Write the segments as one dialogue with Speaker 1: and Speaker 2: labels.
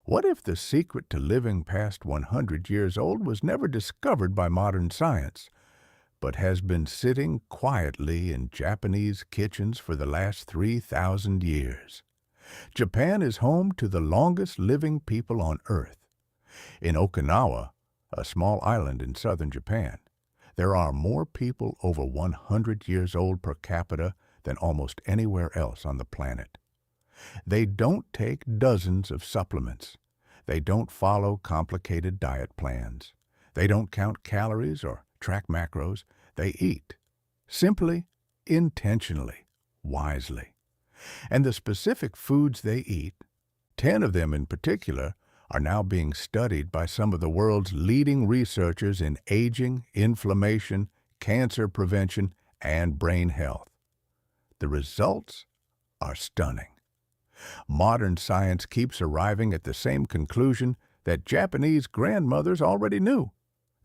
Speaker 1: What if the secret to living past 100 years old was never discovered by modern science, but has been sitting quietly in Japanese kitchens for the last 3,000 years? Japan is home to the longest living people on Earth. In Okinawa, a small island in southern Japan, there are more people over 100 years old per capita than almost anywhere else on the planet. They don't take dozens of supplements. They don't follow complicated diet plans. They don't count calories or track macros. They eat, simply, intentionally, wisely. And the specific foods they eat, 10 of them in particular, are now being studied by some of the world's leading researchers in aging, inflammation, cancer prevention, and brain health. The results are stunning. Modern science keeps arriving at the same conclusion that Japanese grandmothers already knew.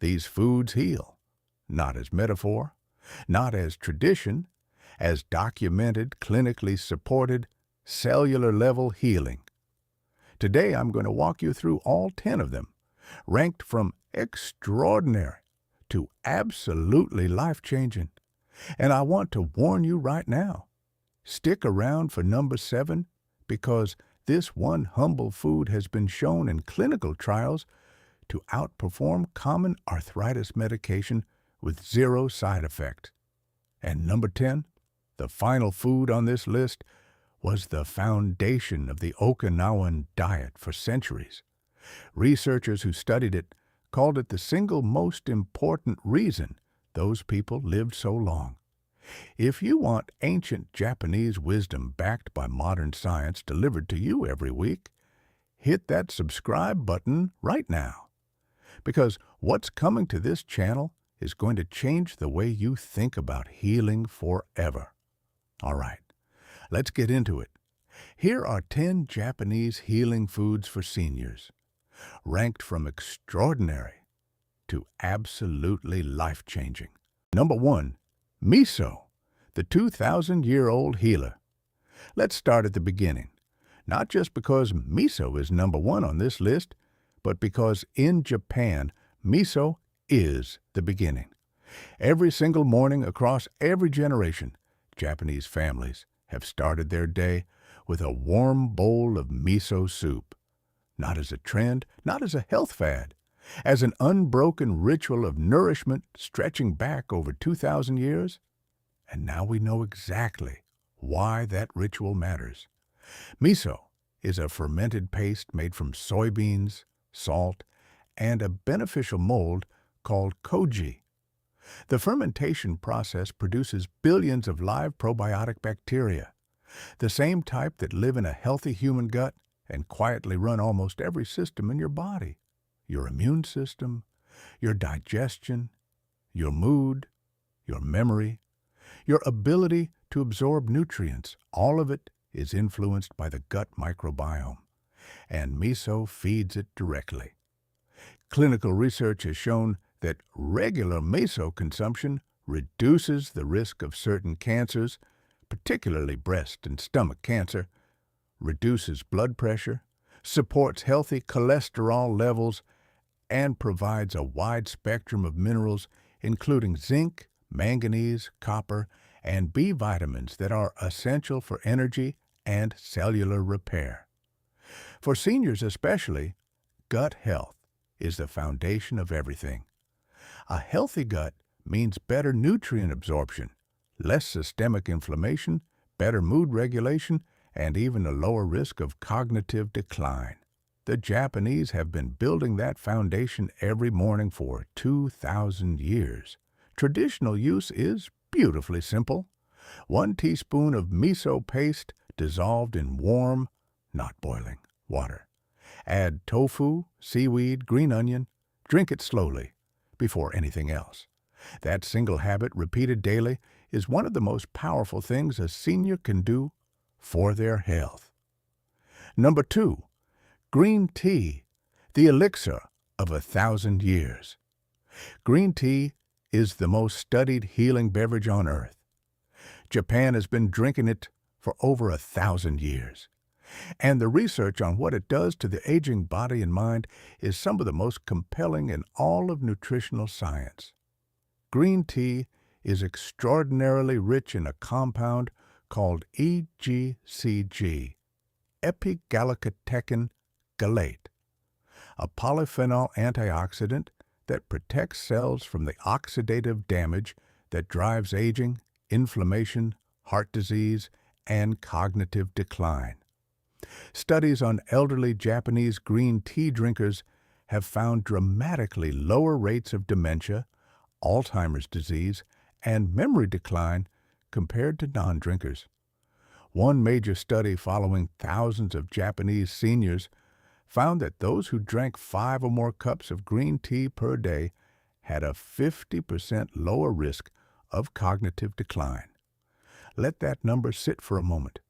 Speaker 1: These foods heal, not as metaphor, not as tradition, as documented, clinically supported, cellular-level healing. Today, I'm going to walk you through all 10 of them, ranked from extraordinary to absolutely life-changing. And I want to warn you right now, stick around for number 7, because this one humble food has been shown in clinical trials to outperform common arthritis medication with 0 side effect. And number 10, the final food on this list, was the foundation of the Okinawan diet for centuries. Researchers who studied it called it the single most important reason those people lived so long. If you want ancient Japanese wisdom backed by modern science delivered to you every week, hit that subscribe button right now. Because what's coming to this channel is going to change the way you think about healing forever. All right, let's get into it. Here are 10 Japanese healing foods for seniors, ranked from extraordinary to absolutely life-changing. Number 1, Miso, the 2,000-year-old healer. Let's start at the beginning, not just because miso is number 1 on this list, but because in Japan, miso is the beginning. Every single morning across every generation, Japanese families have started their day with a warm bowl of miso soup, not as a trend, not as a health fad, as an unbroken ritual of nourishment stretching back over 2,000 years. And now we know exactly why that ritual matters. Miso is a fermented paste made from soybeans, salt, and a beneficial mold called koji. The fermentation process produces billions of live probiotic bacteria, the same type that live in a healthy human gut and quietly run almost every system in your body. Your immune system, your digestion, your mood, your memory, your ability to absorb nutrients, all of it is influenced by the gut microbiome, and miso feeds it directly. Clinical research has shown that regular miso consumption reduces the risk of certain cancers, particularly breast and stomach cancer, reduces blood pressure, supports healthy cholesterol levels, and provides a wide spectrum of minerals, including zinc, manganese, copper, and B vitamins that are essential for energy and cellular repair. For seniors especially, gut health is the foundation of everything. A healthy gut means better nutrient absorption, less systemic inflammation, better mood regulation, and even a lower risk of cognitive decline. The Japanese have been building that foundation every morning for 2,000 years. Traditional use is beautifully simple. 1 teaspoon of miso paste dissolved in warm, not boiling, water. Add tofu, seaweed, green onion. Drink it slowly, before anything else. That single habit, repeated daily, is one of the most powerful things a senior can do for their health. Number 2, green tea, the elixir of 1,000 years. Green tea is the most studied healing beverage on earth. Japan has been drinking it for over 1,000 years. And the research on what it does to the aging body and mind is some of the most compelling in all of nutritional science. Green tea is extraordinarily rich in a compound called EGCG, epigallocatechin gallate, a polyphenol antioxidant that protects cells from the oxidative damage that drives aging, inflammation, heart disease, and cognitive decline. Studies on elderly Japanese green tea drinkers have found dramatically lower rates of dementia, Alzheimer's disease, and memory decline compared to non-drinkers. One major study following thousands of Japanese seniors found that those who drank 5 or more cups of green tea per day had a 50% lower risk of cognitive decline. Let that number sit for a moment.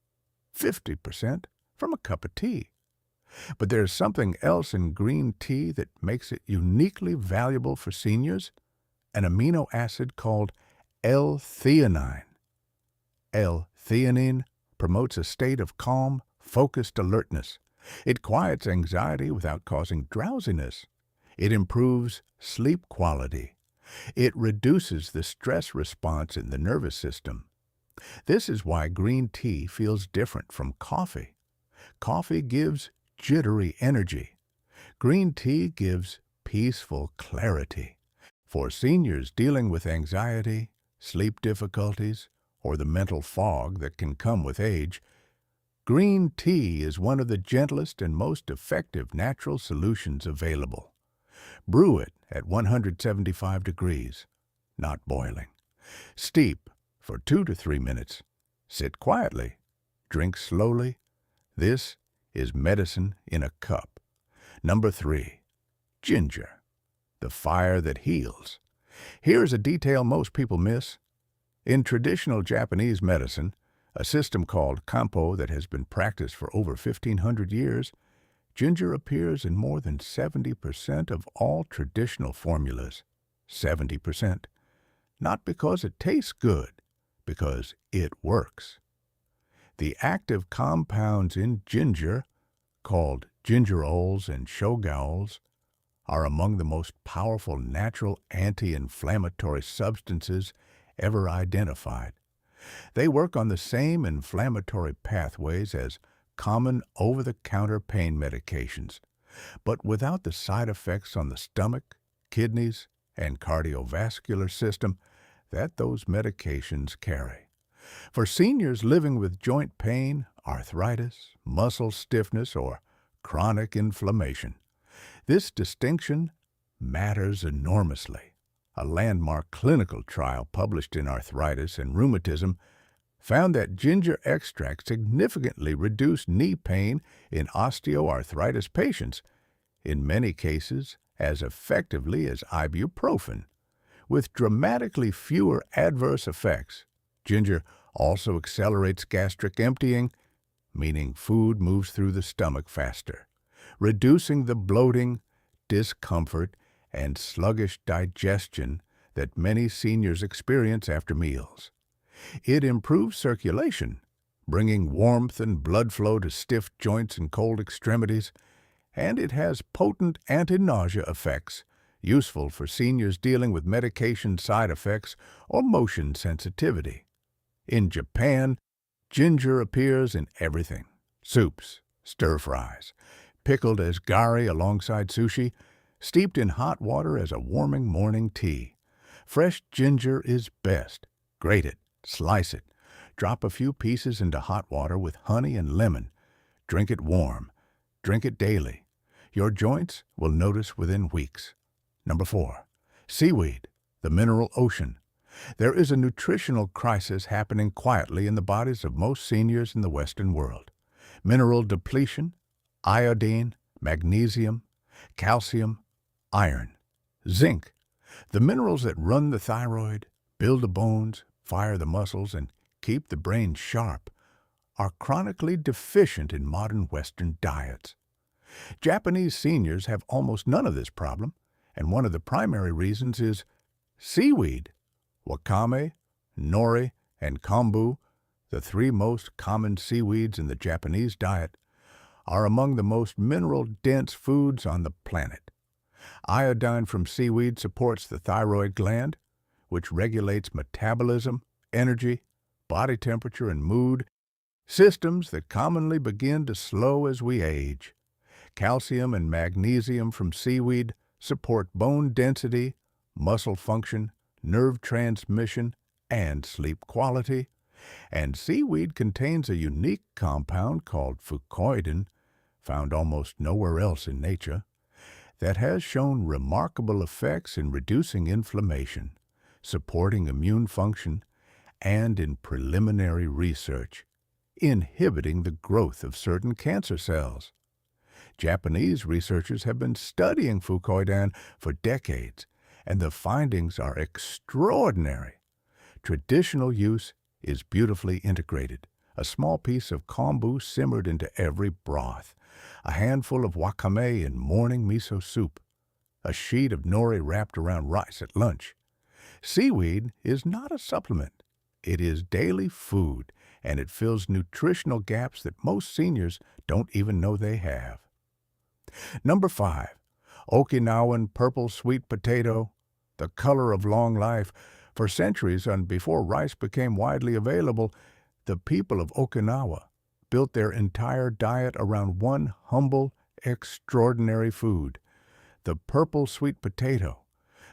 Speaker 1: 50% from a cup of tea. But there's something else in green tea that makes it uniquely valuable for seniors, an amino acid called L-theanine. L-theanine promotes a state of calm, focused alertness. It quiets anxiety without causing drowsiness. It improves sleep quality. It reduces the stress response in the nervous system. This is why green tea feels different from coffee. Coffee gives jittery energy. Green tea gives peaceful clarity. For seniors dealing with anxiety, sleep difficulties, or the mental fog that can come with age, green tea is one of the gentlest and most effective natural solutions available. Brew it at 175 degrees, not boiling. Steep for 2 to 3 minutes. Sit quietly. Drink slowly. This is medicine in a cup. Number 3, ginger, the fire that heals. Here's a detail most people miss. In traditional Japanese medicine, a system called Kampo that has been practiced for over 1,500 years, ginger appears in more than 70% of all traditional formulas. 70%. Not because it tastes good, because it works. The active compounds in ginger, called gingerols and shogaols, are among the most powerful natural anti-inflammatory substances ever identified. They work on the same inflammatory pathways as common over-the-counter pain medications, but without the side effects on the stomach, kidneys, and cardiovascular system that those medications carry. For seniors living with joint pain, arthritis, muscle stiffness, or chronic inflammation, this distinction matters enormously. A landmark clinical trial published in Arthritis and Rheumatism found that ginger extract significantly reduced knee pain in osteoarthritis patients, in many cases as effectively as ibuprofen, with dramatically fewer adverse effects. Ginger also accelerates gastric emptying, meaning food moves through the stomach faster, reducing the bloating, discomfort, and sluggish digestion that many seniors experience after meals. It improves circulation, bringing warmth and blood flow to stiff joints and cold extremities, and it has potent anti-nausea effects, useful for seniors dealing with medication side effects or motion sensitivity. In Japan, ginger appears in everything: soups, stir-fries, pickled as gari alongside sushi, steeped in hot water as a warming morning tea. Fresh ginger is best. Grate it, slice it, drop a few pieces into hot water with honey and lemon. Drink it warm. Drink it daily. Your joints will notice within weeks. Number 4, seaweed, the mineral ocean. There is a nutritional crisis happening quietly in the bodies of most seniors in the Western world. Mineral depletion, iodine, magnesium, calcium, iron, zinc, the minerals that run the thyroid, build the bones, fire the muscles, and keep the brain sharp, are chronically deficient in modern Western diets. Japanese seniors have almost none of this problem, and one of the primary reasons is seaweed. Wakame, nori, and kombu, the 3 most common seaweeds in the Japanese diet, are among the most mineral-dense foods on the planet. Iodine from seaweed supports the thyroid gland, which regulates metabolism, energy, body temperature, and mood, systems that commonly begin to slow as we age. Calcium and magnesium from seaweed support bone density, muscle function, nerve transmission, and sleep quality. And seaweed contains a unique compound called fucoidan, found almost nowhere else in nature, that has shown remarkable effects in reducing inflammation, supporting immune function, and in preliminary research, inhibiting the growth of certain cancer cells. Japanese researchers have been studying fucoidan for decades, and the findings are extraordinary. Traditional use is beautifully integrated. A small piece of kombu simmered into every broth, a handful of wakame in morning miso soup, a sheet of nori wrapped around rice at lunch. Seaweed is not a supplement. It is daily food, and it fills nutritional gaps that most seniors don't even know they have. Number 5, Okinawan purple sweet potato, the color of long life. For centuries and before rice became widely available, the people of Okinawa built their entire diet around one humble, extraordinary food, the purple sweet potato,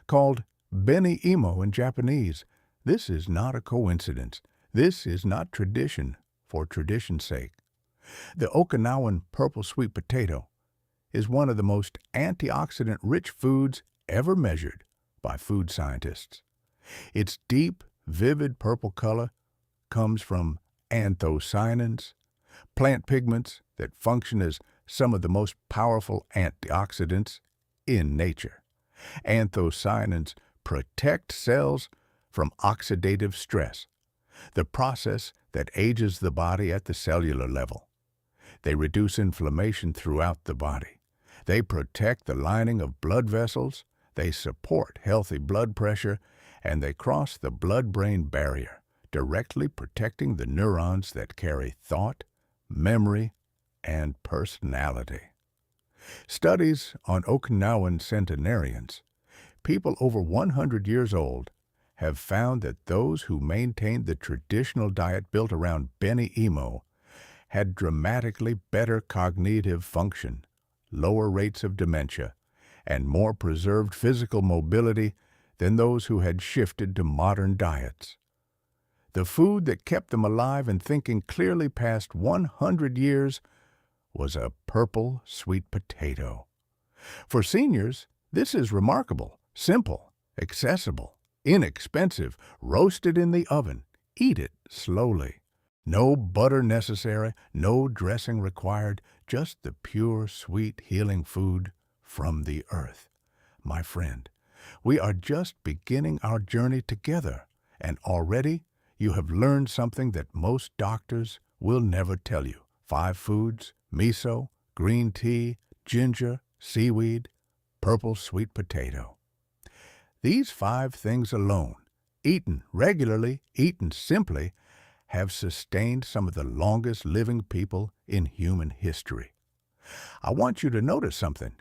Speaker 1: called beni-imo in Japanese. This is not a coincidence. This is not tradition for tradition's sake. The Okinawan purple sweet potato is one of the most antioxidant-rich foods ever measured by food scientists. Its deep, vivid purple color comes from anthocyanins, plant pigments that function as some of the most powerful antioxidants in nature. Anthocyanins protect cells from oxidative stress, the process that ages the body at the cellular level. They reduce inflammation throughout the body. They protect the lining of blood vessels, they support healthy blood pressure, and they cross the blood-brain barrier, directly protecting the neurons that carry thought, memory, and personality. Studies on Okinawan centenarians, people over 100 years old, have found that those who maintained the traditional diet built around beni-imo had dramatically better cognitive function, lower rates of dementia, and more preserved physical mobility than those who had shifted to modern diets. The food that kept them alive and thinking clearly past 100 years was a purple sweet potato. For seniors, this is remarkable, simple, accessible, inexpensive, roasted in the oven. Eat it slowly. No butter necessary, no dressing required, just the pure, sweet, healing food from the earth. My friend, we are just beginning our journey together, and already you have learned something that most doctors will never tell you. 5 foods, miso, green tea, ginger, seaweed, purple sweet potato. These 5 things alone, eaten regularly, eaten simply, have sustained some of the longest living people in human history. I want you to notice something.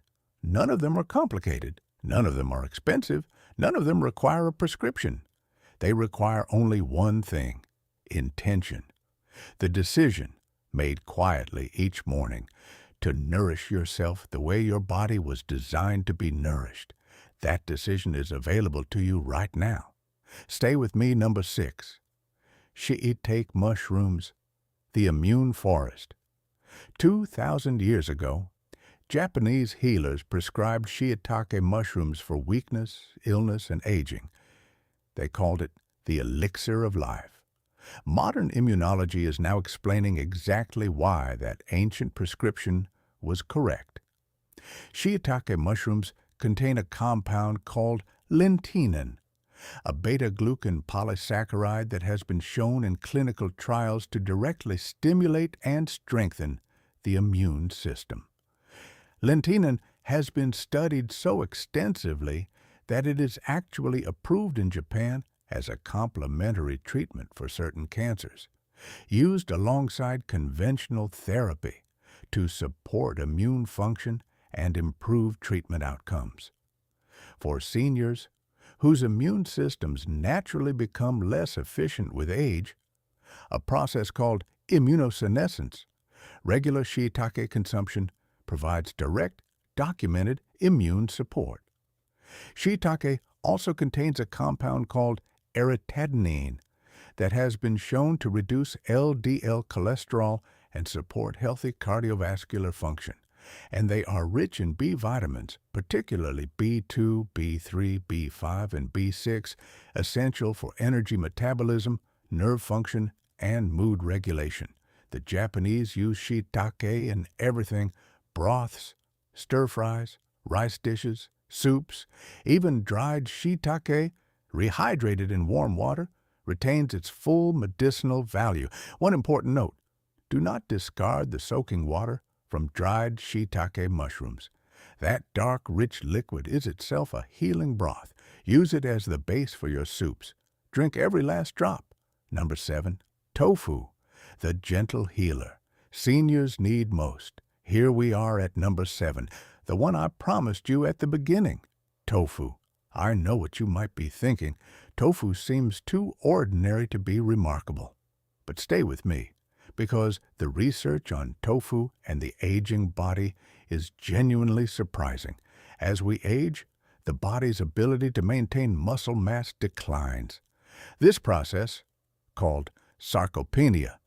Speaker 1: None of them are complicated. None of them are expensive. None of them require a prescription. They require only one thing: intention. The decision, made quietly each morning, to nourish yourself the way your body was designed to be nourished. That decision is available to you right now. Stay with me. Number 6. Shiitake mushrooms, the immune forest. 2,000 years ago, Japanese healers prescribed shiitake mushrooms for weakness, illness, and aging. They called it the elixir of life. Modern immunology is now explaining exactly why that ancient prescription was correct. Shiitake mushrooms contain a compound called lentinan, a beta-glucan polysaccharide that has been shown in clinical trials to directly stimulate and strengthen the immune system. Lentinan has been studied so extensively that it is actually approved in Japan as a complementary treatment for certain cancers, used alongside conventional therapy to support immune function and improve treatment outcomes. For seniors whose immune systems naturally become less efficient with age, a process called immunosenescence, regular shiitake consumption provides direct, documented immune support. Shiitake also contains a compound called aritetanine that has been shown to reduce LDL cholesterol and support healthy cardiovascular function, and they are rich in B vitamins, particularly B2, B3, B5, and B6, essential for energy metabolism, nerve function, and mood regulation. The Japanese use shiitake in everything: broths, stir-fries, rice dishes, soups. Even dried shiitake, rehydrated in warm water, retains its full medicinal value. One important note: do not discard the soaking water from dried shiitake mushrooms. That dark, rich liquid is itself a healing broth. Use it as the base for your soups. Drink every last drop. Number 7, tofu, the gentle healer seniors need most. Here we are at number 7, the one I promised you at the beginning: tofu. I know what you might be thinking. Tofu seems too ordinary to be remarkable. But stay with me, because the research on tofu and the aging body is genuinely surprising. As we age, the body's ability to maintain muscle mass declines. This process, called sarcopenia,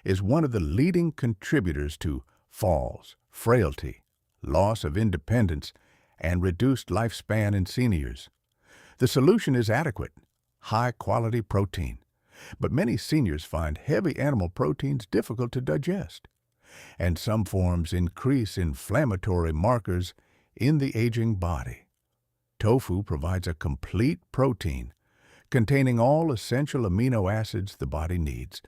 Speaker 1: is one of the leading contributors to falls, frailty, loss of independence, and reduced lifespan in seniors. The solution is adequate, high-quality protein. But many seniors find heavy animal proteins difficult to digest, and some forms increase inflammatory markers in the aging body. Tofu provides a complete protein containing all essential amino acids the body needs,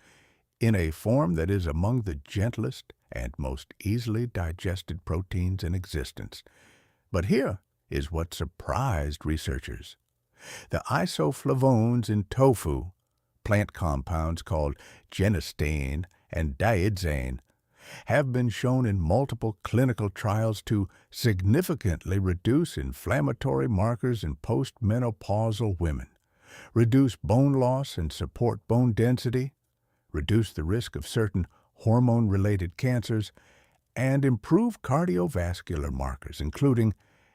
Speaker 1: in a form that is among the gentlest and most easily digested proteins in existence. But here is what surprised researchers. The isoflavones in tofu, plant compounds called genistein and diidzane, have been shown in multiple clinical trials to significantly reduce inflammatory markers in postmenopausal women, reduce bone loss and support bone density, reduce the risk of certain hormone-related cancers, and improve cardiovascular markers, including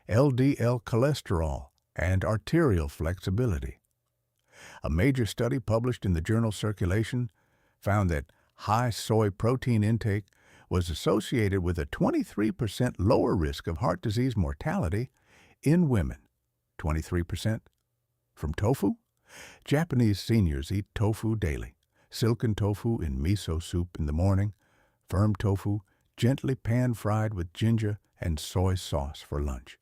Speaker 1: LDL cholesterol and arterial flexibility. A major study published in the journal Circulation found that high soy protein intake was associated with a 23% lower risk of heart disease mortality in women. 23% from tofu? Japanese seniors eat tofu daily. Silken tofu in miso soup in the morning, firm tofu gently pan-fried with ginger and soy sauce for lunch.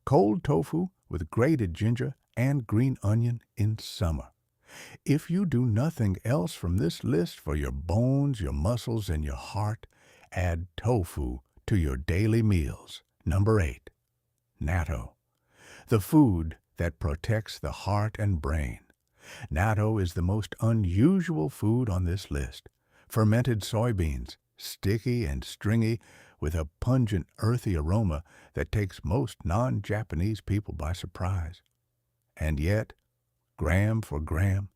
Speaker 1: Cold tofu with grated ginger and green onion in summer. If you do nothing else from this list for your bones, your muscles, and your heart, add tofu to your daily meals. Number 8, natto, the food that protects the heart and brain. Natto is the most unusual food on this list. Fermented soybeans, sticky and stringy, with a pungent, earthy aroma that takes most non-Japanese people by surprise. And yet, gram for gram,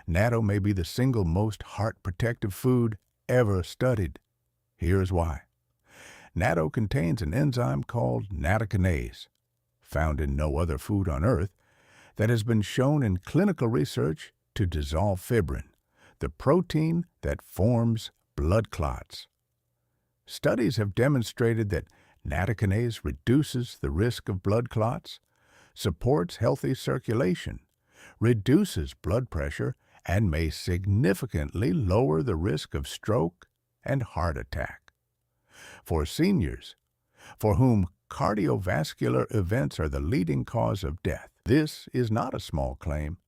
Speaker 1: natto may be the single most heart-protective food ever studied. Here's why. Natto contains an enzyme called nattokinase, found in no other food on Earth, that has been shown in clinical research to dissolve fibrin, the protein that forms blood clots. Studies have demonstrated that nattokinase reduces the risk of blood clots, supports healthy circulation, reduces blood pressure, and may significantly lower the risk of stroke and heart attack. For seniors, for whom cardiovascular events are the leading cause of death, this is not a small claim.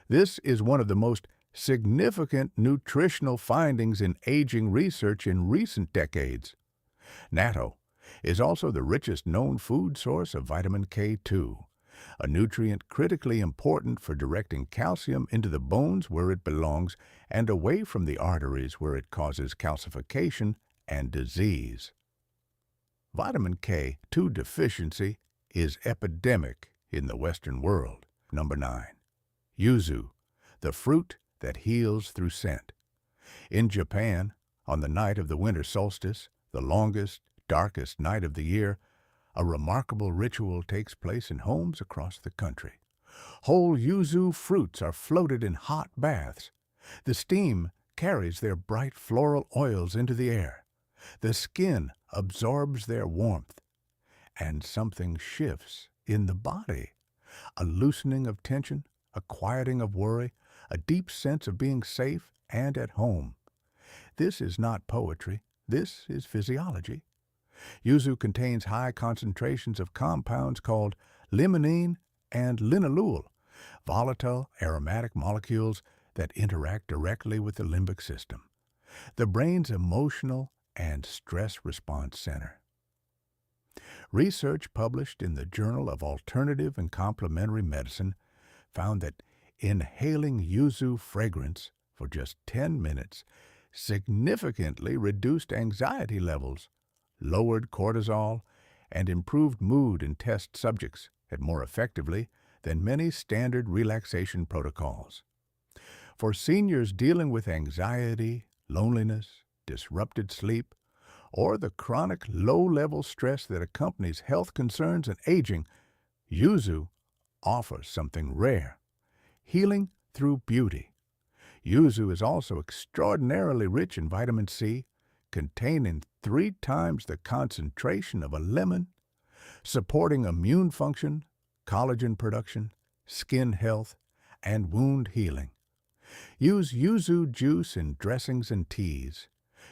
Speaker 1: This is one of the most significant nutritional findings in aging research in recent decades. Natto is also the richest known food source of vitamin K2, a nutrient critically important for directing calcium into the bones where it belongs and away from the arteries where it causes calcification and disease. Vitamin K2 deficiency is epidemic in the Western world. Number 9. Yuzu, the fruit that heals through scent. In Japan, on the night of the winter solstice, the longest, darkest night of the year, a remarkable ritual takes place in homes across the country. Whole yuzu fruits are floated in hot baths. The steam carries their bright floral oils into the air. The skin absorbs their warmth, and something shifts in the body. A loosening of tension, a quieting of worry, a deep sense of being safe and at home. This is not poetry. This is physiology. Yuzu contains high concentrations of compounds called limonene and linalool, volatile aromatic molecules that interact directly with the limbic system, the brain's emotional and stress response center. Research published in the Journal of Alternative and Complementary Medicine found that inhaling yuzu fragrance for just 10 minutes significantly reduced anxiety levels, lowered cortisol, and improved mood in test subjects more effectively than many standard relaxation protocols. For seniors dealing with anxiety, loneliness, disrupted sleep, or the chronic low-level stress that accompanies health concerns and aging, yuzu offers something rare: healing through beauty. Yuzu is also extraordinarily rich in vitamin C, containing 3 times the concentration of a lemon, supporting immune function, collagen production, skin health, and wound healing. Use yuzu juice in dressings and teas.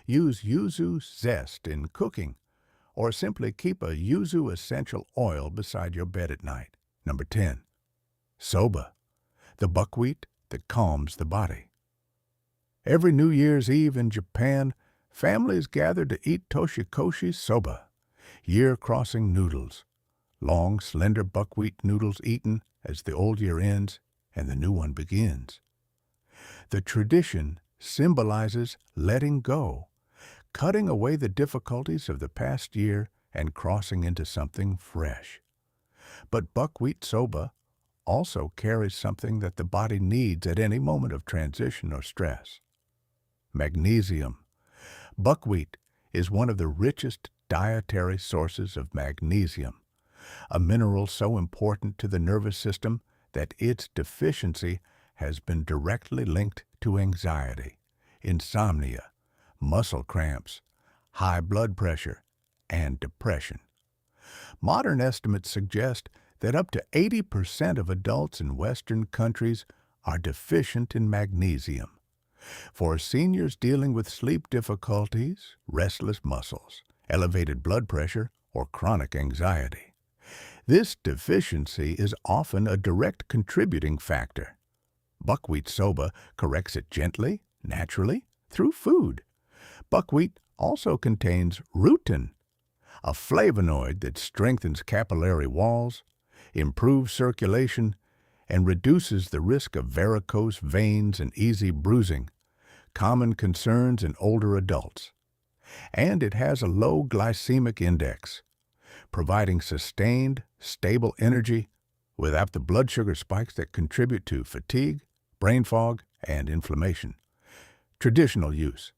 Speaker 1: Use yuzu zest in cooking, or simply keep a yuzu essential oil beside your bed at night. Number 10. Soba, the buckwheat that calms the body. Every New Year's Eve in Japan, families gather to eat toshikoshi soba, year-crossing noodles, long, slender buckwheat noodles eaten as the old year ends and the new one begins. The tradition symbolizes letting go, cutting away the difficulties of the past year and crossing into something fresh. But buckwheat soba also carries something that the body needs at any moment of transition or stress: magnesium. Buckwheat is one of the richest dietary sources of magnesium, a mineral so important to the nervous system that its deficiency has been directly linked to anxiety, insomnia, muscle cramps, high blood pressure, and depression. Modern estimates suggest that up to 80% of adults in Western countries are deficient in magnesium. For seniors dealing with sleep difficulties, restless muscles, elevated blood pressure, or chronic anxiety, this deficiency is often a direct contributing factor. Buckwheat soba corrects it gently, naturally, through food. Buckwheat also contains rutin, a flavonoid that strengthens capillary walls, improves circulation, and reduces the risk of varicose veins and easy bruising, common concerns in older adults. And it has a low glycemic index, providing sustained, stable energy without the blood sugar spikes that contribute to fatigue, brain fog, and inflammation. Traditional use: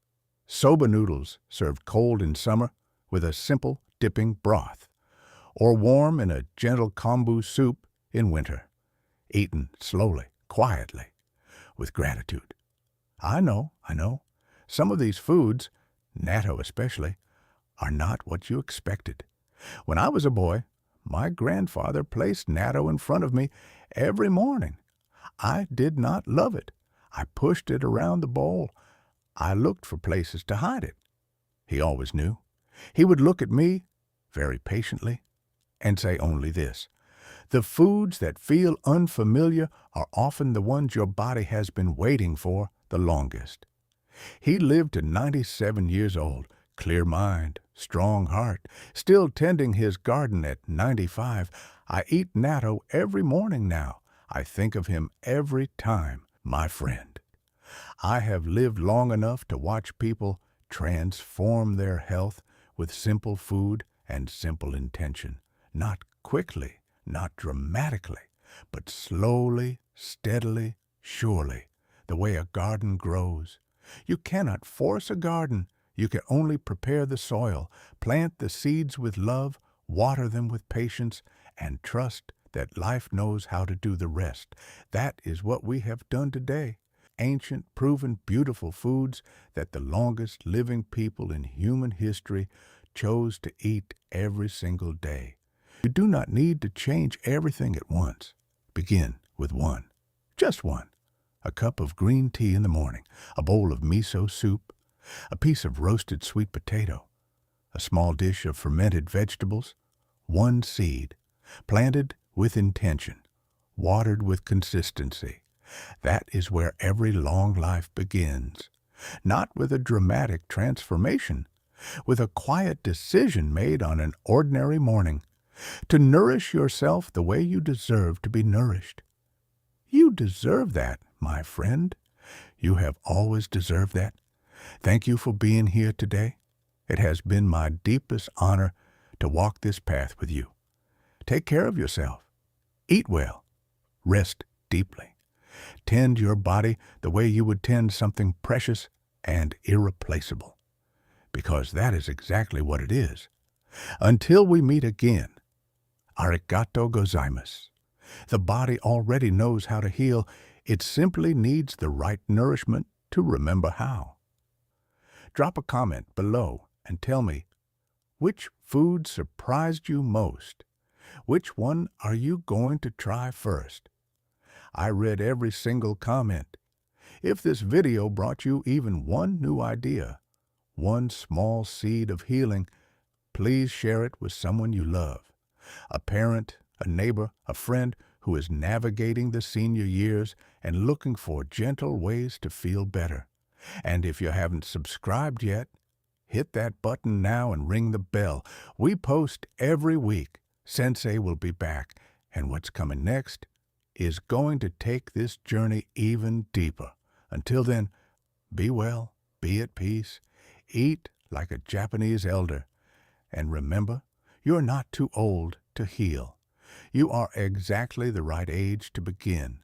Speaker 1: soba noodles served cold in summer with a simple dipping broth, or warm in a gentle kombu soup in winter, eaten slowly, quietly, with gratitude. I know, some of these foods, natto especially, are not what you expected. When I was a boy, my grandfather placed natto in front of me every morning. I did not love it. I pushed it around the bowl. I looked for places to hide it. He always knew. He would look at me very patiently and say only this: the foods that feel unfamiliar are often the ones your body has been waiting for the longest. He lived to 97 years old, clear mind, strong heart, still tending his garden at 95. I eat natto every morning now. I think of him every time, my friend. I have lived long enough to watch people transform their health with simple food and simple intention. Not quickly, not dramatically, but slowly, steadily, surely, the way a garden grows. You cannot force a garden. You can only prepare the soil, plant the seeds with love, water them with patience, and trust that life knows how to do the rest. That is what we have done today. Ancient, proven, beautiful foods that the longest living people in human history chose to eat every single day. You do not need to change everything at once. Begin with one. Just one. A cup of green tea in the morning, a bowl of miso soup, a piece of roasted sweet potato, a small dish of fermented vegetables, one seed, planted with intention, watered with consistency. That is where every long life begins. Not with a dramatic transformation, with a quiet decision made on an ordinary morning, to nourish yourself the way you deserve to be nourished. You deserve that, my friend. You have always deserved that. Thank you for being here today. It has been my deepest honor to walk this path with you. Take care of yourself. Eat well. Rest deeply. Tend your body the way you would tend something precious and irreplaceable, because that is exactly what it is. Until we meet again, arigato gozaimasu. The body already knows how to heal. It simply needs the right nourishment to remember how. Drop a comment below and tell me, which food surprised you most? Which one are you going to try first? I read every single comment. If this video brought you even one new idea, one small seed of healing, please share it with someone you love. A parent, a neighbor, a friend who is navigating the senior years and looking for gentle ways to feel better. And if you haven't subscribed yet, hit that button now and ring the bell. We post every week. Sensei will be back, and what's coming next is going to take this journey even deeper. Until then, be well, be at peace, eat like a Japanese elder, and remember, you're not too old to heal. You are exactly the right age to begin.